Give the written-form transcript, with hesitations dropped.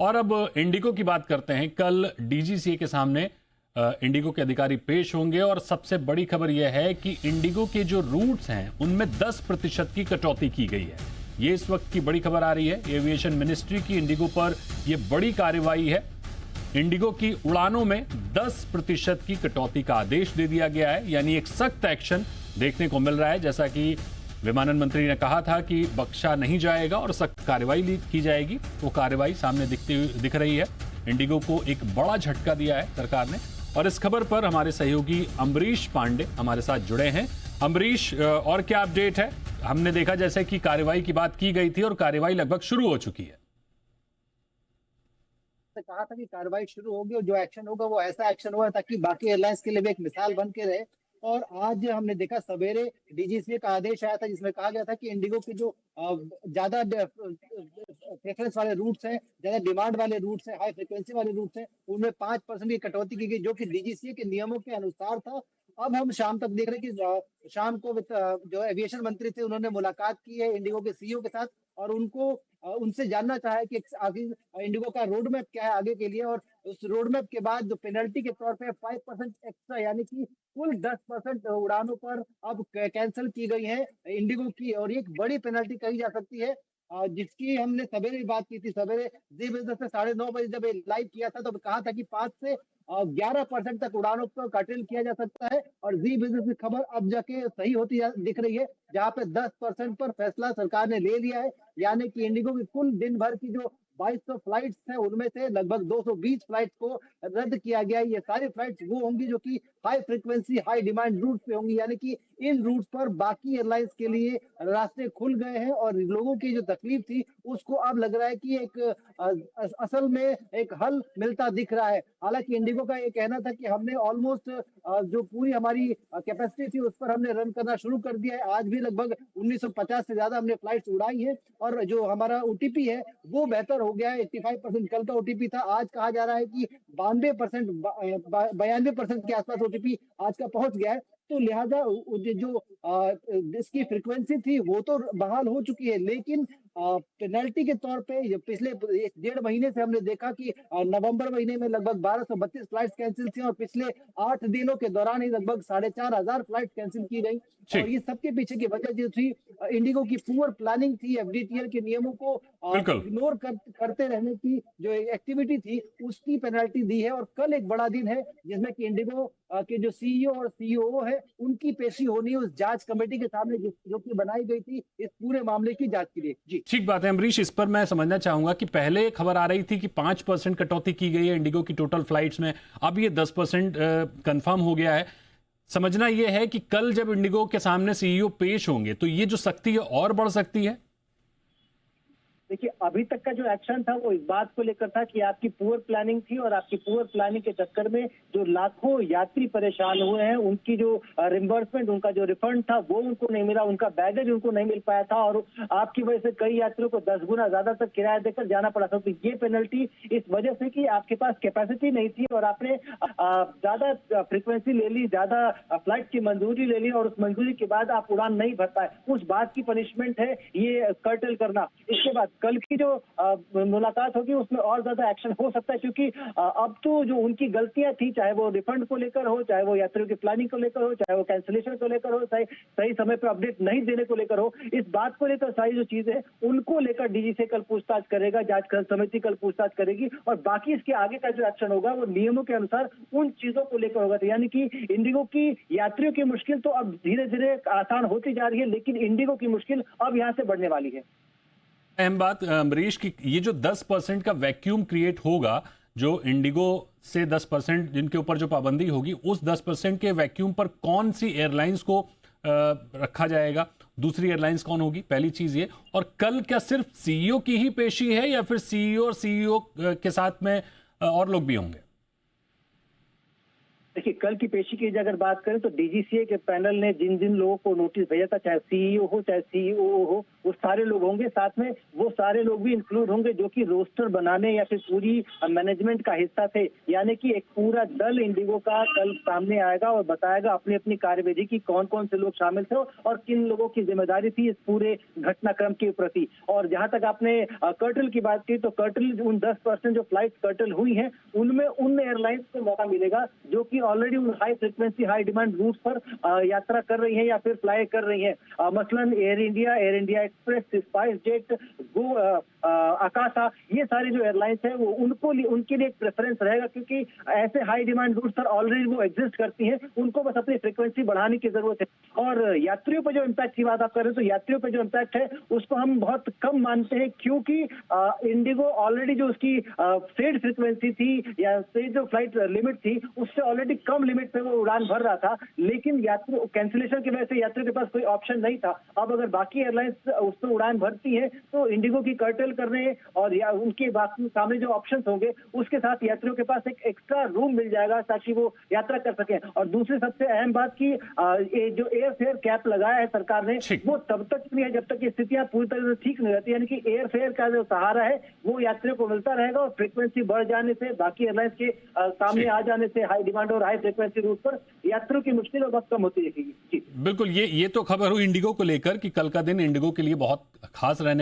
और अब इंडिगो की बात करते हैं। कल डीजीसीए के सामने इंडिगो के अधिकारी पेश होंगे और सबसे बड़ी खबर यह है कि इंडिगो के जो रूट्स हैं उनमें 10% की कटौती की गई है। ये इस वक्त की बड़ी खबर आ रही है। एविएशन मिनिस्ट्री की इंडिगो पर यह बड़ी कार्रवाई है। इंडिगो की उड़ानों में 10% की कटौती का आदेश दे दिया गया है, यानी एक सख्त एक्शन देखने को मिल रहा है। जैसा कि विमानन मंत्री ने कहा था कि बख्शा नहीं जाएगा और सख्त कार्रवाई की जाएगी, वो कार्रवाई सामने दिख रही है। इंडिगो को एक बड़ा झटका दिया है सरकार ने। और इस खबर पर हमारे सहयोगी अम्बरीश पांडे हमारे साथ जुड़े हैं। अम्बरीश, और क्या अपडेट है? हमने देखा जैसे कि कार्रवाई की बात की गई थी और कार्रवाई लगभग शुरू हो चुकी है। कहा था कि कार्रवाई शुरू होगी और जो एक्शन होगा वो ऐसा एक्शन होगा ताकि बाकी एयरलाइंस के लिए भी एक मिसाल बन के रहे। और आज हमने देखा सवेरे डीजीसीए का आदेश आया था जिसमें कहा गया था कि इंडिगो के जो ज्यादा प्रेफरेंस वाले रूट्स हैं, ज्यादा डिमांड वाले रूट्स हैं, हाई फ्रिक्वेंसी वाले रूट्स हैं, उनमें 5% की कटौती की गई, जो कि डीजीसीए के नियमों के अनुसार था। अब हम शाम तक देख रहे हैं कि शाम को जो एविएशन मंत्री थे उन्होंने मुलाकात की है इंडिगो के सीईओ के साथ और उनसे जानना चाहा है कि आखिर इंडिगो का रोड मैप क्या है आगे के लिए। और उस रोड मैप के बाद जो पेनल्टी के तौर पे 5% एक्स्ट्रा, यानी कि कुल 10% उड़ानों पर अब कैंसिल की गई है इंडिगो की, और ये एक बड़ी पेनल्टी कही जा सकती है। जिसकी हमने सवेरे भी बात की थी। सवेरे जी बिजनेस से 9:30 जब लाइव किया था तो कहा था कि 5 से 11% तक उड़ानों पर कर्टेल किया जा सकता है। और जी बिजनेस की खबर अब जाके सही होती दिख रही है, जहां पे 10% पर फैसला सरकार ने ले लिया है। यानी कि इंडिगो की कुल दिन भर की जो 2200 फ्लाइट्स है उनमें से लगभग 220 फ्लाइट्स को रद्द किया गया है। ये सारी फ्लाइट्स वो होंगी जो कि high frequency high demand route पे होंगी, यानी कि इन रूट पर बाकी एयरलाइंस के लिए रास्ते खुल गए हैं और लोगों की जो तकलीफ थी उसको अब लग रहा है कि एक असल में एक हल मिलता दिख रहा है। हालांकि इंडिगो का ये कहना था कि हमने ऑलमोस्ट जो पूरी हमारी कैपेसिटी थी उस पर हमने रन करना शुरू कर दिया है। आज भी लगभग 1950 से ज्यादा हमने फ्लाइट्स उड़ाई है और जो हमारा ओटीपी है वो बेहतर हो गया है। 85% कल का ओटीपी था, आज कहा जा रहा है कि 92% के आसपास ओटीपी आज का पहुंच गया है। तो लिहाजा जो इसकी फ्रीक्वेंसी थी वो तो बहाल हो चुकी है, लेकिन पेनल्टी के तौर पे पिछले 1.5 महीने से हमने देखा कि नवंबर महीने में लगभग 1232 फ्लाइट्स कैंसिल थी और पिछले 8 दिनों के दौरान ही लगभग 4,500 फ्लाइट कैंसिल की गई। और ये सबके पीछे की वजह जो थी इंडिगो की पुअर प्लानिंग थी, एफडीटीएल के नियमों को इग्नोर करते रहने की जो एक्टिविटी थी उसकी पेनल्टी दी है। और कल एक बड़ा दिन है जिसमें कि इंडिगो के जो सीईओ और सीईओ है उनकी पेशी होनी है उस जांच कमेटी के सामने जो कि बनाई गई थी इस पूरे मामले की जांच के लिए। जी ठीक बात है अमरीश। इस पर मैं समझना चाहूंगा कि पहले खबर आ रही थी कि 5% कटौती की गई है इंडिगो की टोटल फ्लाइट्स में, अब ये 10% कंफर्म हो गया है। समझना यह है कि कल जब इंडिगो के सामने सीईओ पेश होंगे तो ये जो सख्ती है और बढ़ सकती है। देखिए, अभी तक का जो एक्शन था वो इस बात को लेकर था कि आपकी पुअर प्लानिंग थी और आपकी पुअर प्लानिंग के चक्कर में जो लाखों यात्री परेशान हुए हैं उनकी जो रिम्बर्समेंट, उनका जो रिफंड था वो उनको नहीं मिला, उनका बैगेज उनको नहीं मिल पाया था और आपकी वजह से कई यात्रियों को 10 गुना ज्यादा तक किराया देकर जाना पड़ा था। तो ये पेनल्टी इस वजह से कि आपके पास कैपेसिटी नहीं थी और आपने ज्यादा फ्रिक्वेंसी ले ली, ज्यादा फ्लाइट की मंजूरी ले ली और उस मंजूरी के बाद आप उड़ान नहीं भर पाए, उस बात की पनिशमेंट है ये कर्टेल करना। इसके बाद कल की जो मुलाकात होगी उसमें और ज्यादा एक्शन हो सकता है, क्योंकि अब तो जो उनकी गलतियां थी, चाहे वो रिफंड को लेकर हो, चाहे वो यात्रियों की प्लानिंग को लेकर हो, चाहे वो कैंसिलेशन को लेकर हो, चाहे सही समय पर अपडेट नहीं देने को लेकर हो, इस बात को लेकर सारी जो चीजें उनको लेकर डीजीसीए कल पूछताछ करेगा, जांच समिति कल पूछताछ करेगी और बाकी इसके आगे का जो एक्शन होगा वो नियमों के अनुसार उन चीजों को लेकर होगा। यानी कि इंडिगो की यात्रियों की मुश्किल तो अब धीरे धीरे आसान होती जा रही है, लेकिन इंडिगो की मुश्किल अब यहाँ से बढ़ने वाली है। अहम बात अमरीश की, ये जो 10% का वैक्यूम क्रिएट होगा, जो इंडिगो से 10% जिनके ऊपर जो पाबंदी होगी, उस 10% के वैक्यूम पर कौन सी एयरलाइंस को रखा जाएगा, दूसरी एयरलाइंस कौन होगी, पहली चीज ये। और कल क्या सिर्फ सीईओ की ही पेशी है या फिर सीईओ और सीईओ के साथ में और लोग भी होंगे? देखिए, कल की पेशी की अगर बात करें तो डीजीसीए के पैनल ने जिन जिन लोगों को नोटिस भेजा था, चाहे सीईओ हो चाहे सीईओ हो, वो सारे लोग होंगे। साथ में वो सारे लोग भी इंक्लूड होंगे जो कि रोस्टर बनाने या फिर पूरी मैनेजमेंट का हिस्सा थे। यानी कि एक पूरा दल इंडिगो का कल सामने आएगा और बताएगा अपनी अपनी कार्यविधि की कौन कौन से लोग शामिल थे और किन लोगों की जिम्मेदारी थी इस पूरे घटनाक्रम के प्रति। और जहां तक आपने कर्टल की बात की, तो कर्टल उन 10% जो फ्लाइट कर्टल हुई हैं, उनमें उन एयरलाइंस को मौका मिलेगा जो कि ऑलरेडी उन high frequency high demand route पर यात्रा कर रही है या फिर फ्लाई कर रही है। मसलन Air India Express, Spice Jet, go, Akasa, ये सारी जो एयरलाइंस है वो उनके लिए एक प्रेफरेंस रहेगा, क्योंकि ऐसे हाई डिमांड रूट पर ऑलरेडी वो एग्जिस्ट करती हैं। उनको बस अपनी फ्रिक्वेंसी बढ़ाने की जरूरत है। और यात्रियों पर जो इम्पैक्ट की बात आप कर रहे हैं, तो यात्रियों पर जो इम्पैक्ट है उसको हम बहुत कम मानते हैं, क्योंकि इंडिगो ऑलरेडी जो उसकी सेड फ्रिक्वेंसी थी या सेड जो फ्लाइट लिमिट थी, उससे ऑलरेडी कम लिमिट पे वो उड़ान भर रहा था। लेकिन यात्री कैंसिलेशन की वजह से यात्रियों के पास कोई ऑप्शन नहीं था। अब अगर बाकी एयरलाइंस उस पर उड़ान भरती है तो इंडिगो की कर्टेल करने और या उनके बाकी सामने जो ऑप्शंस होंगे उसके साथ यात्रियों के पास एक एक्स्ट्रा रूम मिल जाएगा ताकि वो यात्रा कर सकें। और दूसरी सबसे अहम बात की जो एयर फेयर कैप लगाया है सरकार ने, वो तब तक नहीं है जब तक ये स्थितियां पूरी तरह से ठीक नहीं रहती। यानी कि एयर फेयर का जो सहारा है वो यात्रियों को मिलता रहेगा और फ्रीक्वेंसी बढ़ जाने से, बाकी एयरलाइंस के सामने आ जाने से हाई डिमांड और हाई फ्रीक्वेंसी रूट पर यात्रियों की मुश्किल बहुत कम होती रहेगी। बिल्कुल, ये तो खबर हुई इंडिगो को लेकर कि कल का दिन इंडिगो के लिए बहुत खास रहने